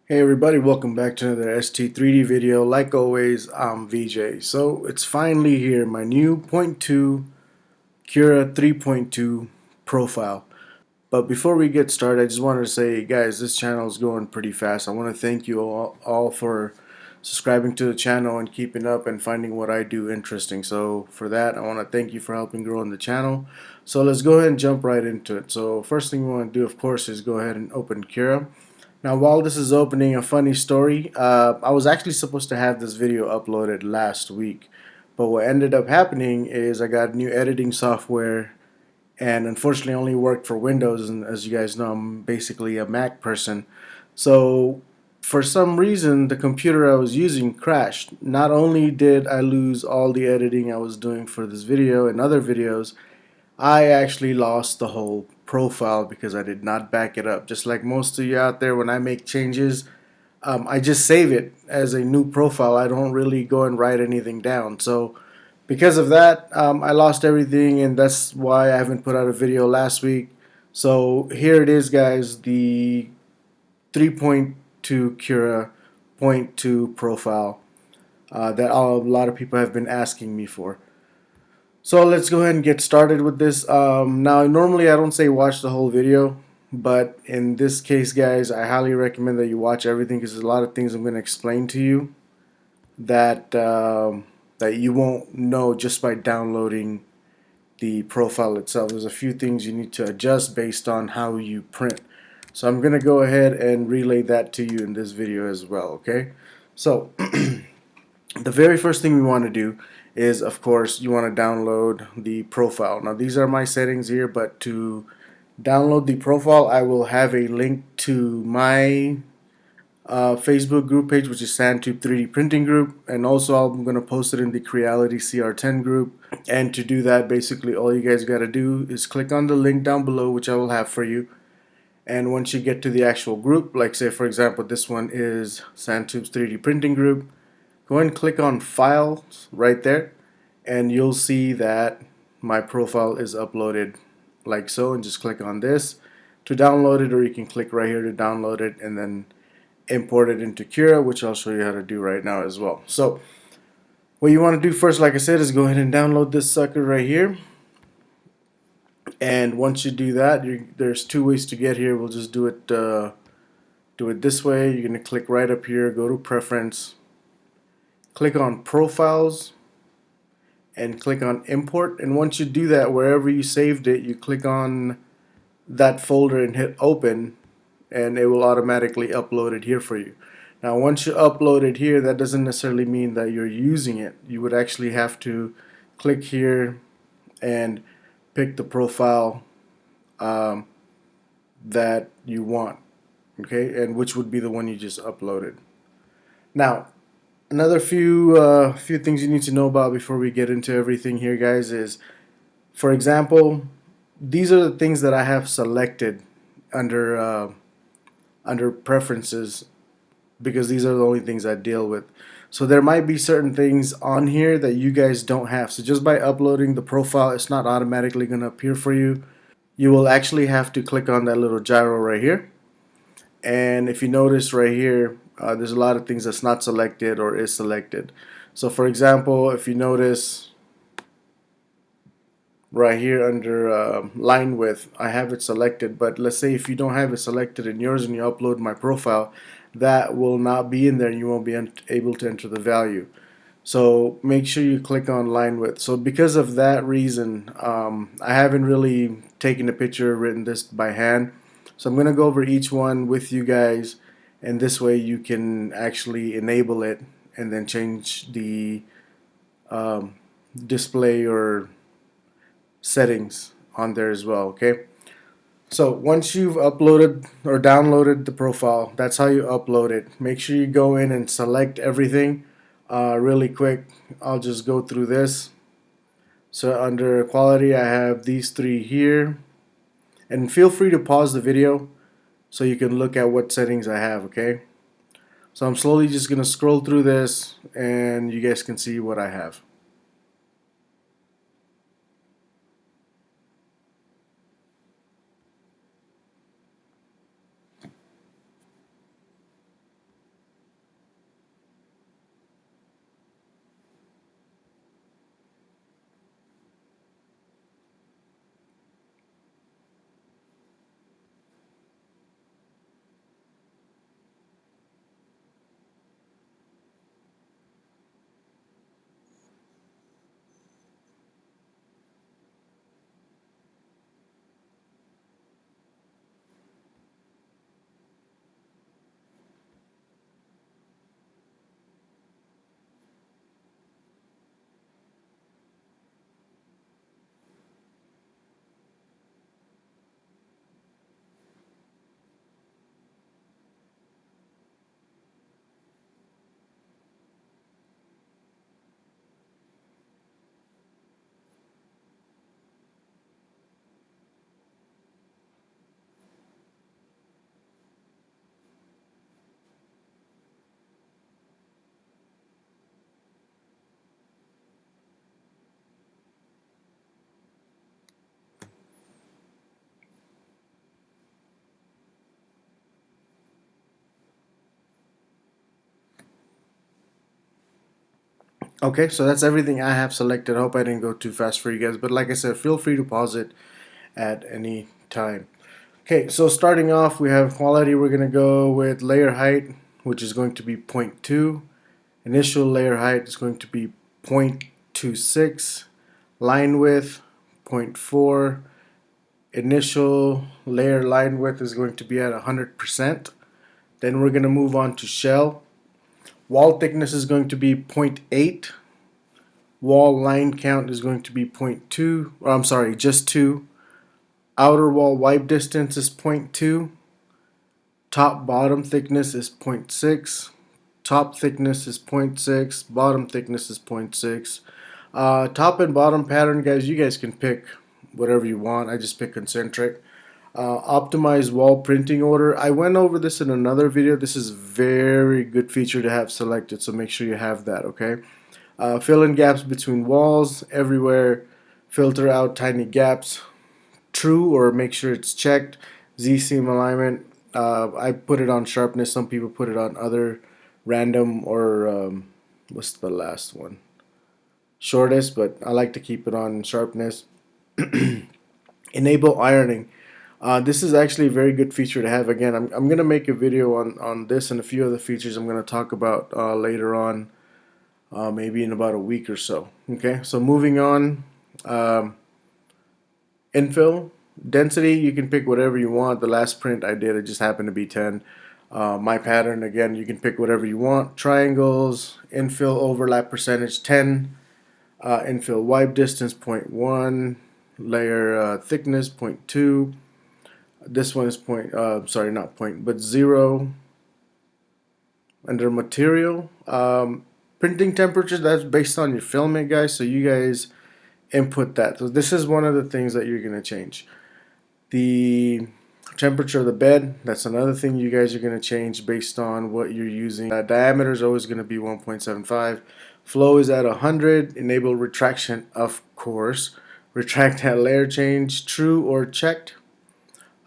Hey everybody, welcome back to another ST3D video. Like always, I'm VJ. So it's finally here, my new point 2 Cura 3.2 profile. But before we get started, I just wanted to say, guys, this channel is going pretty fast. I want to thank you all for subscribing to the channel and keeping up and finding what I do interesting. So for that, I want to thank you for helping grow the channel. So let's go ahead and jump right into it. So first thing we want to do, of course, is go ahead and open Cura. Now, while this is opening, a funny story, I was actually supposed to have this video uploaded last week, but what ended up happening is I got new editing software and unfortunately only worked for Windows, and as you guys know, I'm basically a Mac person. So for some reason, the computer I was using crashed. Not only did I lose all the editing I was doing for this video and other videos, I actually lost the whole profile because I did not back it up. Just like most of you out there, when I make changes, I just save it as a new profile. I don't really go and write anything down. So because of that, I lost everything, and that's why I haven't put out a video last week. So here it is, guys, the 3.2 Cura point 2 profile that a lot of people have been asking me for. So let's go ahead and get started with this. Now, normally I don't say watch the whole video, but in this case, guys, I highly recommend that you watch everything because there's a lot of things I'm going to explain to you that that you won't know just by downloading the profile itself. There's a few things you need to adjust based on how you print. So I'm going to go ahead and relay that to you in this video as well, okay? So the very first thing we want to do is, of course, you want to download the profile. Now these are my settings here, but to download the profile I will have a link to my Facebook group page, which is Santube 3D Printing Group, and also I'm going to post it in the Creality Cr-10 group. And to do that, basically all you guys got to do is click on the link down below, which I will have for you. And once you get to the actual group, like say for example this one is Santube's 3D Printing Group, go ahead and click on Files right there, and you'll see that my profile is uploaded like so, and just click on this to download it, or you can click right here to download it and then import it into Cura, which I'll show you how to do right now as well. So what you want to do first, like I said, is go ahead and download this sucker right here. And once you do that, there's two ways to get here. We'll just do it this way. You're going to click right up here, go to Preference, click on Profiles, and click on Import. And once you do that, wherever you saved it, you click on that folder and hit Open, and it will automatically upload it here for you. Now once you upload it here, that doesn't necessarily mean that you're using it. You would actually have to click here and pick the profile that you want, okay, and which would be the one you just uploaded. Now another few things you need to know about before we get into everything here, guys, is, for example, these are the things that I have selected under under preferences, because these are the only things I deal with. So there might be certain things on here that you guys don't have. So just by uploading the profile, it's not automatically going to appear for you. You will actually have to click on that little gyro right here. And if you notice right here, there's a lot of things that's not selected or is selected. So for example, if you notice right here under line width, I have it selected, but let's say if you don't have it selected in yours and you upload my profile, that will not be in there and you won't be able to enter the value. So make sure you click on line width. So because of that reason, I haven't really taken a picture, written this by hand. So I'm going to go over each one with you guys, and this way you can actually enable it and then change the display or settings on there as well, okay? So once you've uploaded or downloaded the profile, that's how you upload it. Make sure you go in and select everything really quick. I'll just go through this. So under quality, I have these three here, and feel free to pause the video so you can look at what settings I have, okay? So I'm slowly just gonna scroll through this and you guys can see what I have. Okay, so that's everything I have selected. I hope I didn't go too fast for you guys, but like I said, feel free to pause it at any time. Okay, so starting off, we have quality. We're going to go with layer height, which is going to be 0.2. Initial layer height is going to be 0.26. Line width, 0.4. Initial layer line width is going to be at 100%. Then we're going to move on to shell. Wall thickness is going to be 0.8. Wall line count is going to be 0.2. Or I'm sorry, just 2. Outer wall wipe distance is 0.2. Top bottom thickness is 0.6. Top thickness is 0.6. Bottom thickness is 0.6. Top and bottom pattern, guys, you guys can pick whatever you want. I just pick concentric. Optimize wall printing order. I went over this in another video. This is a very good feature to have selected, so make sure you have that, okay? Fill in gaps between walls everywhere. Filter out tiny gaps. True, or make sure it's checked. Zcm Alignment. I put it on sharpness. Some people put it on other random or what's the last one? Shortest, but I like to keep it on sharpness. Enable ironing. This is actually a very good feature to have. Again, I'm going to make a video on this and a few other features I'm going to talk about later on, maybe in about a week or so. Okay, so moving on. Infill density, you can pick whatever you want. The last print I did, it just happened to be 10. My pattern, again, you can pick whatever you want. Triangles, infill overlap percentage 10. Infill wipe distance 0.1. Layer thickness 0.2. This one is sorry, not point, but 0. Under material, printing temperature, that's based on your filament, guys, so you guys input that. So this is one of the things that you're going to change. The temperature of the bed, that's another thing you guys are going to change based on what you're using. Diameter is always going to be 1.75. Flow is at 100. Enable retraction, of course. Retract at layer change, true or checked.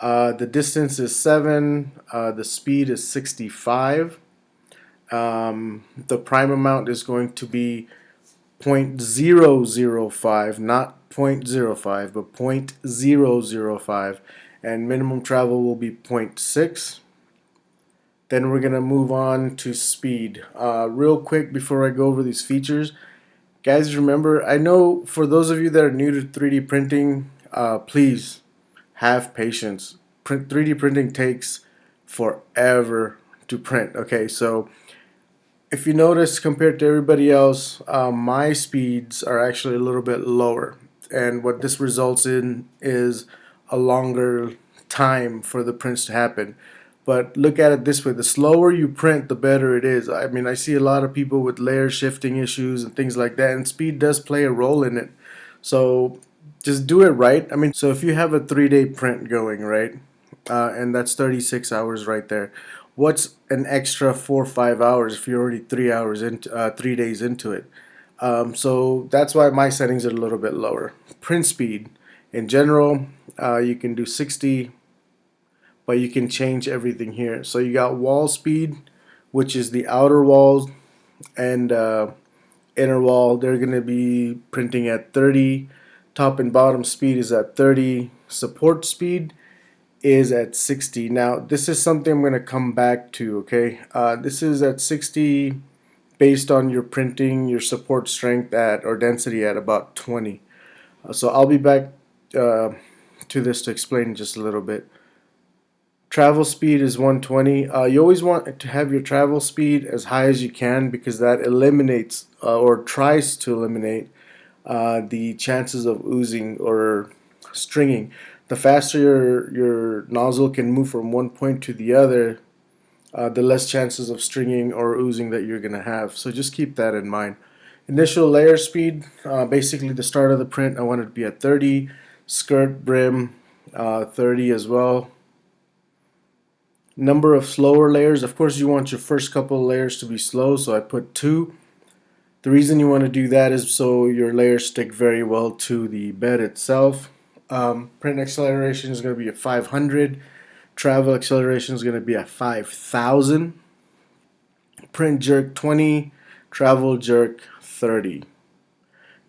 The distance is 7. The speed is 65. The prime amount is going to be 0.005, not 0.05, but 0.005, and minimum travel will be 0.6. Then we're going to move on to speed. Real quick before I go over these features, guys, remember, I know for those of you that are new to 3D printing, please have patience. 3D printing takes forever to print. Okay, so if you notice, compared to everybody else, my speeds are actually a little bit lower, and what this results in is a longer time for the prints to happen. But look at it this way, the slower you print, the better it is. I mean, I see a lot of people with layer shifting issues and things like that, and speed does play a role in it. So just do it right. I mean, so if you have a 3-day print going, right, and that's 36 hours right there, what's an extra 4 or 5 hours if you're already 3 hours into 3 days into it? So that's why my settings are a little bit lower. Print speed in general, you can do 60, but you can change everything here. So you got wall speed, which is the outer walls and inner wall. They're going to be printing at 30. Top and bottom speed is at 30. Support speed is at 60. Now this is something I'm going to come back to, okay? This is at 60 based on your printing, your support strength at or density at about 20. So I'll be back to this to explain just a little bit. Travel speed is 120. You always want to have your travel speed as high as you can because that eliminates or tries to eliminate the chances of oozing or stringing. The faster your nozzle can move from one point to the other, the less chances of stringing or oozing that you're going to have. So just keep that in mind. Initial layer speed, basically the start of the print, I want it to be at 30. Skirt, brim, 30 as well. Number of slower layers, of course you want your first couple of layers to be slow, so I put 2. The reason you want to do that is so your layers stick very well to the bed itself. Print acceleration is going to be at 500. Travel acceleration is going to be at 5,000. Print jerk 20. Travel jerk 30.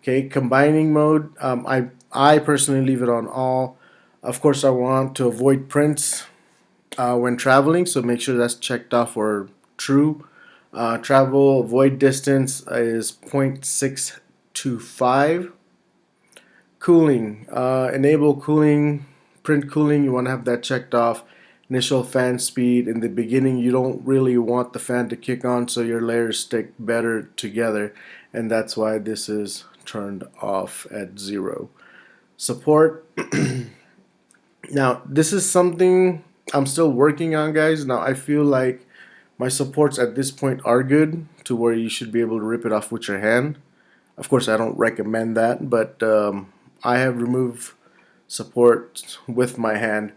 Okay, combining mode, I personally leave it on all. Of course, I want to avoid prints when traveling, so make sure that's checked off or true. Travel void distance is 0.625. Cooling, enable cooling, print cooling, you want to have that checked off. Initial fan speed, in the beginning you don't really want the fan to kick on so your layers stick better together, and that's why this is turned off at 0. Support, now this is something I'm still working on, guys. Now I feel like my supports at this point are good to where you should be able to rip it off with your hand. Of course, I don't recommend that, but I have removed support with my hand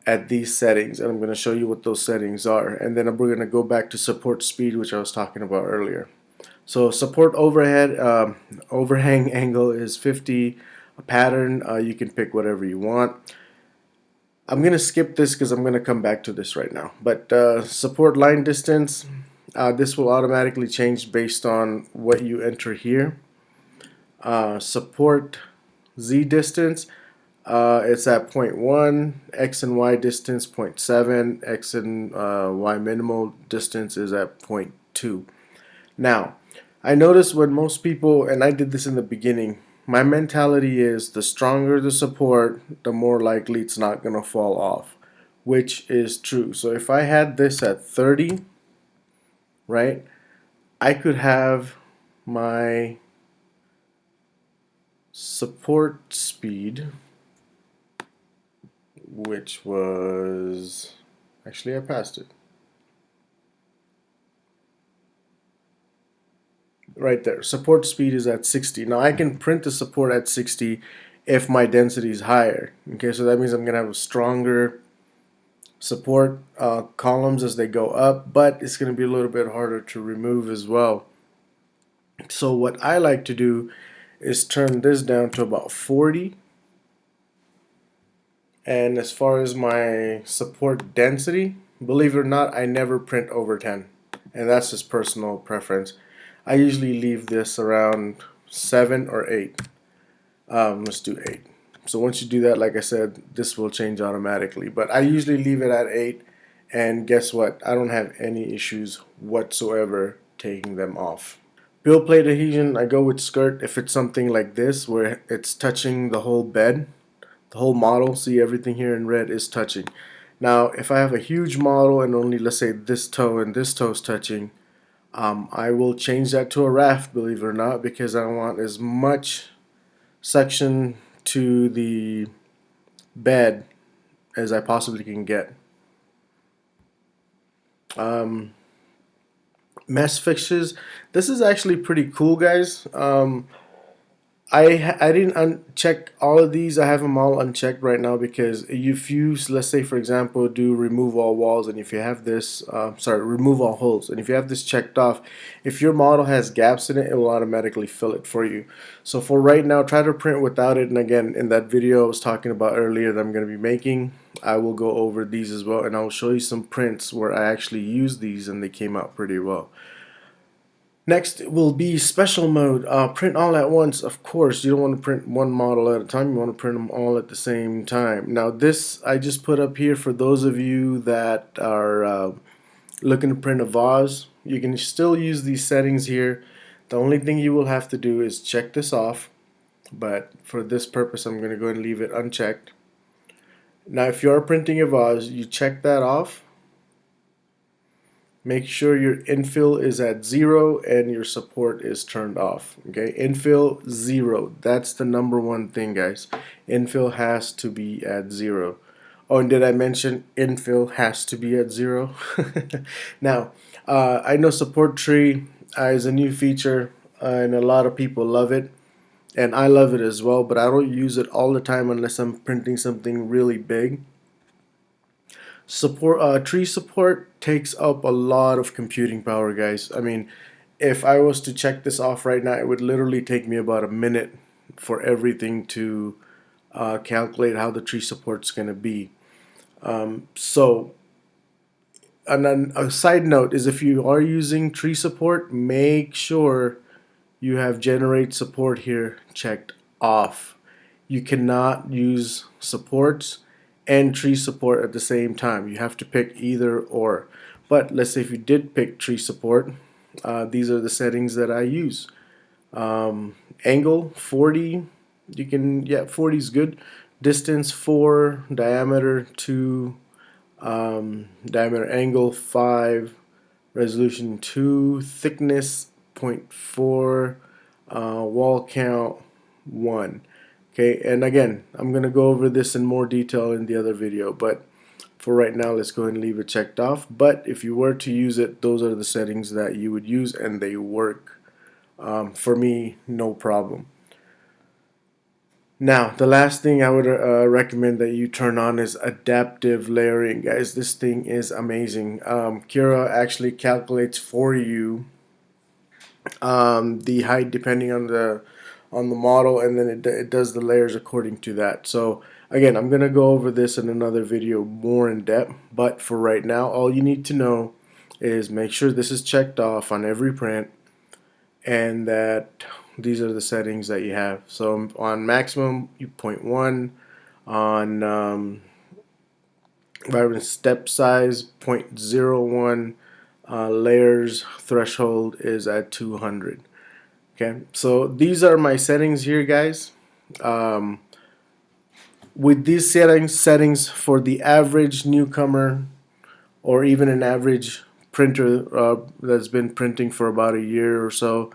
at these settings, and I'm going to show you what those settings are, and then we're going to go back to support speed, which I was talking about earlier. So support overhead, overhang angle is 50. A pattern, you can pick whatever you want. I'm going to skip this because I'm going to come back to this right now. But support line distance, this will automatically change based on what you enter here. Support Z distance, it's at 0.1, X and Y distance 0.7, X and Y minimal distance is at 0.2. Now, I notice when most people, and I did this in the beginning, my mentality is the stronger the support, the more likely it's not going to fall off, which is true. So if I had this at 30, right, I could have my support speed, which was, actually I passed it. Right there, support speed is at 60. Now I can print the support at 60 if my density is higher. Okay, so that means I'm gonna have a stronger support columns as they go up, but it's gonna be a little bit harder to remove as well. So what I like to do is turn this down to about 40. And as far as my support density, believe it or not, I never print over 10, and that's just personal preference. I usually leave this around 7 or 8. Let's do 8. So once you do that, like I said, this will change automatically. But I usually leave it at 8, and guess what? I don't have any issues whatsoever taking them off. Build plate adhesion, I go with skirt if it's something like this where it's touching the whole bed, the whole model. See, everything here in red is touching. Now, if I have a huge model and only, let's say, this toe and this toe is touching, I will change that to a raft, believe it or not, because I want as much section to the bed as I possibly can get. Mesh fixtures, this is actually pretty cool, guys. I didn't uncheck all of these. I have them all unchecked right now because if you, let's say for example, do remove all walls, and if you have this, remove all holes, and if you have this checked off, if your model has gaps in it, it will automatically fill it for you. So for right now, try to print without it. And again, in that video I was talking about earlier that I'm going to be making, I will go over these as well, and I will show you some prints where I actually used these and they came out pretty well. Next will be special mode. Print all at once. Of course, you don't want to print one model at a time. You want to print them all at the same time. Now this I just put up here for those of you that are looking to print a vase. You can still use these settings here. The only thing you will have to do is check this off. But for this purpose, I'm going to go and leave it unchecked. Now if you are printing a vase, you check that off. Make sure your infill is at 0 and your support is turned off. Okay, infill 0. That's the #1 thing, guys. Infill has to be at 0. Oh, and did I mention infill has to be at 0? Now, I know support tree is a new feature, and a lot of people love it, and I love it as well. But I don't use it all the time unless I'm printing something really big. Support tree support takes up a lot of computing power, guys. I mean, if I was to check this off right now, it would literally take me about a minute for everything to calculate how the tree support's going to be. So, and then a side note is if you are using tree support, make sure you have generate support here checked off. You cannot use supports and tree support at the same time. You have to pick either or. But let's say if you did pick tree support, these are the settings that I use. Angle 40, you can, yeah, 40 is good. Distance 4, diameter 2, diameter angle 5, resolution 2, thickness 0.4, wall count 1. Okay, and again, I'm going to go over this in more detail in the other video, but for right now, let's go ahead and leave it checked off. But if you were to use it, those are the settings that you would use, and they work. For me, no problem. Now, the last thing I would recommend that you turn on is adaptive layering. Guys, this thing is amazing. Cura actually calculates for you the height depending on the model, and then it does the layers according to that. So again, I'm gonna go over this in another video more in depth, but for right now, all you need to know is make sure this is checked off on every print, and that these are the settings that you have. So on maximum, you 0.1, on vibrant step size 0.01, layers threshold is at 200. Okay, so these are my settings here, guys. With these settings for the average newcomer, or even an average printer that's been printing for about a year or so,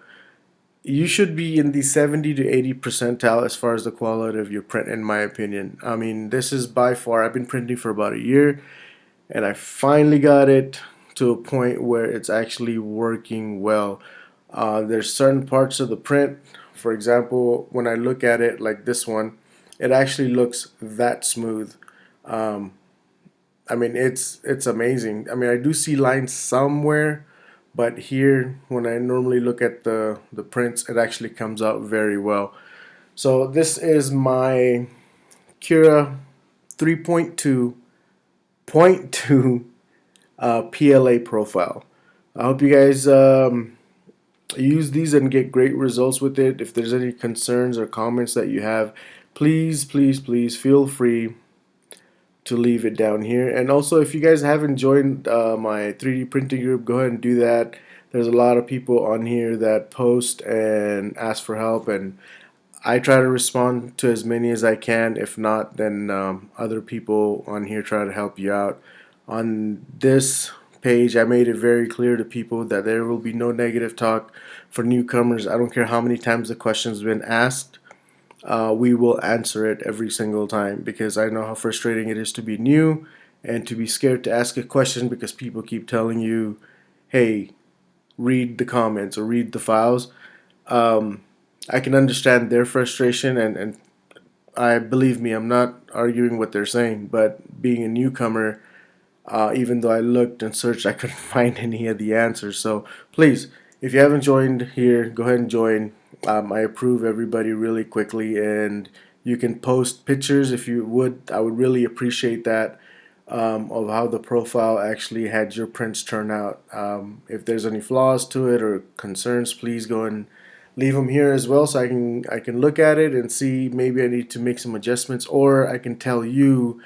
you should be in the 70 to 80 percentile as far as the quality of your print, in my opinion. I mean, this is by far, I've been printing for about a year, and I finally got it to a point where it's actually working well. There's certain parts of the print, for example, when I look at it like this one, it actually looks that smooth. I mean, it's amazing. I mean, I do see lines somewhere, but here, when I normally look at the prints, it actually comes out very well. So this is my Cura 3.2 PLA profile. I hope you guys use these and get great results with it. If there's any concerns or comments that you have, please feel free to leave it down here. And also, if you guys haven't joined my 3D printing group, go ahead and do that. There's a lot of people on here that post and ask for help, and I try to respond to as many as I can. If not, then other people on here try to help you out. On this page, I made it very clear to people that there will be no negative talk for newcomers. I don't care how many times the question's been asked. We will answer it every single time, because I know how frustrating it is to be new and to be scared to ask a question because people keep telling you, hey, read the comments or read the files. I can understand their frustration, and I believe me, I'm not arguing what they're saying, but being a newcomer, even though I looked and searched, I couldn't find any of the answers. So please, if you haven't joined here, go ahead and join. I approve everybody really quickly, and you can post pictures if you would. I would really appreciate that, of how the profile actually had your prints turn out. If there's any flaws to it or concerns, please go and leave them here as well, so I can look at it and see maybe I need to make some adjustments, or I can tell you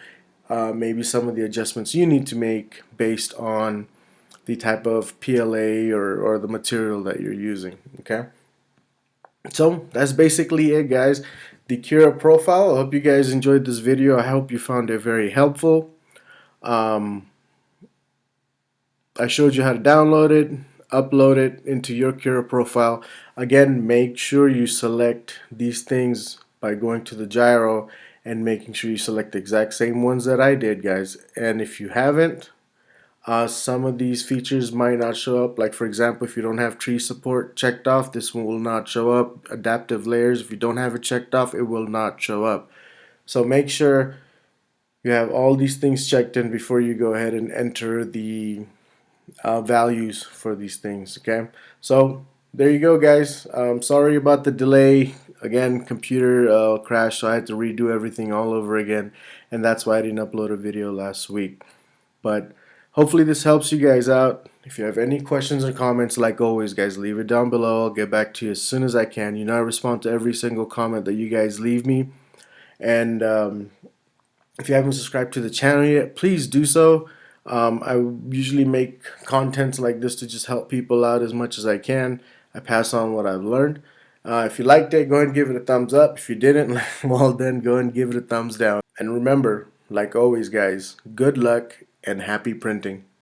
maybe some of the adjustments you need to make based on the type of PLA or the material that you're using. Okay, so that's basically it, guys. The Cura profile. I hope you guys enjoyed this video. I hope you found it very helpful. I showed you how to download it, upload it into your Cura profile. Again, make sure you select these things by going to the gyro and making sure you select the exact same ones that I did, guys. And if you haven't, some of these features might not show up. Like, for example, if you don't have tree support checked off, this one will not show up. Adaptive layers, if you don't have it checked off, it will not show up. So make sure you have all these things checked in before you go ahead and enter the values for these things. Okay, so there you go, guys. Sorry about the delay. Again, computer crashed, so I had to redo everything all over again, and that's why I didn't upload a video last week. But Hopefully this helps you guys out. If you have any questions or comments, like always, guys, leave it down below. I'll get back to you as soon as I can. You know, I respond to every single comment that you guys leave me. And if you haven't subscribed to the channel yet, please do so. I usually make contents like this to just help people out as much as I can. I pass on what I've learned. If you liked it, go ahead and give it a thumbs up. If you didn't, well then go ahead and give it a thumbs down. And remember, like always guys, good luck and happy printing.